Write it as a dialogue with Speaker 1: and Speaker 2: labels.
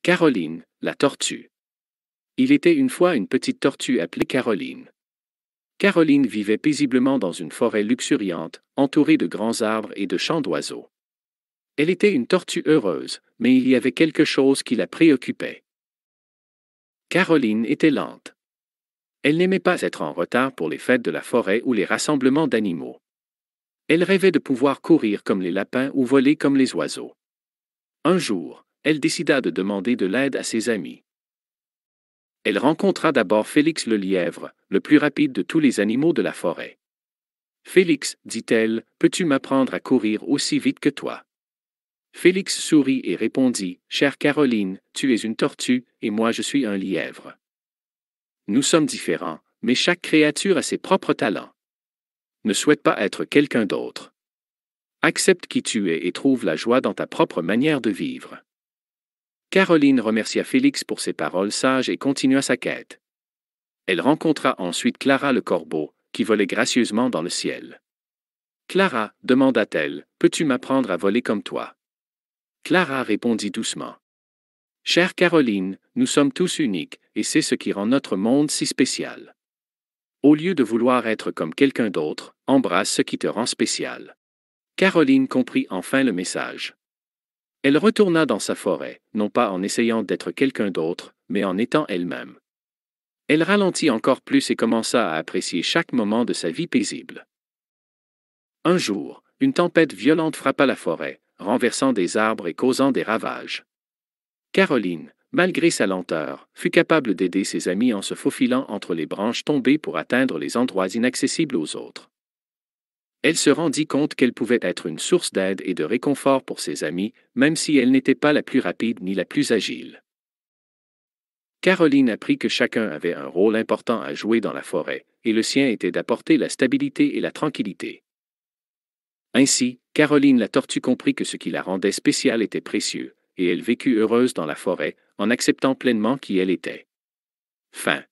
Speaker 1: Caroline, la tortue. Il était une fois une petite tortue appelée Caroline. Caroline vivait paisiblement dans une forêt luxuriante, entourée de grands arbres et de chants d'oiseaux. Elle était une tortue heureuse, mais il y avait quelque chose qui la préoccupait. Caroline était lente. Elle n'aimait pas être en retard pour les fêtes de la forêt ou les rassemblements d'animaux. Elle rêvait de pouvoir courir comme les lapins ou voler comme les oiseaux. Un jour, elle décida de demander de l'aide à ses amis. Elle rencontra d'abord Félix le lièvre, le plus rapide de tous les animaux de la forêt. Félix, dit-elle, peux-tu m'apprendre à courir aussi vite que toi? Félix sourit et répondit, chère Caroline, tu es une tortue, et moi je suis un lièvre. Nous sommes différents, mais chaque créature a ses propres talents. Ne souhaite pas être quelqu'un d'autre. Accepte qui tu es et trouve la joie dans ta propre manière de vivre. Caroline remercia Félix pour ses paroles sages et continua sa quête. Elle rencontra ensuite Clara le corbeau, qui volait gracieusement dans le ciel. Clara, demanda-t-elle, peux-tu m'apprendre à voler comme toi? Clara répondit doucement. Chère Caroline, nous sommes tous uniques, et c'est ce qui rend notre monde si spécial. Au lieu de vouloir être comme quelqu'un d'autre, embrasse ce qui te rend spécial. Caroline comprit enfin le message. Elle retourna dans sa forêt, non pas en essayant d'être quelqu'un d'autre, mais en étant elle-même. Elle ralentit encore plus et commença à apprécier chaque moment de sa vie paisible. Un jour, une tempête violente frappa la forêt, renversant des arbres et causant des ravages. Caroline, malgré sa lenteur, fut capable d'aider ses amis en se faufilant entre les branches tombées pour atteindre les endroits inaccessibles aux autres. Elle se rendit compte qu'elle pouvait être une source d'aide et de réconfort pour ses amis, même si elle n'était pas la plus rapide ni la plus agile. Caroline apprit que chacun avait un rôle important à jouer dans la forêt, et le sien était d'apporter la stabilité et la tranquillité. Ainsi, Caroline la tortue comprit que ce qui la rendait spéciale était précieux, et elle vécut heureuse dans la forêt, en acceptant pleinement qui elle était. Fin.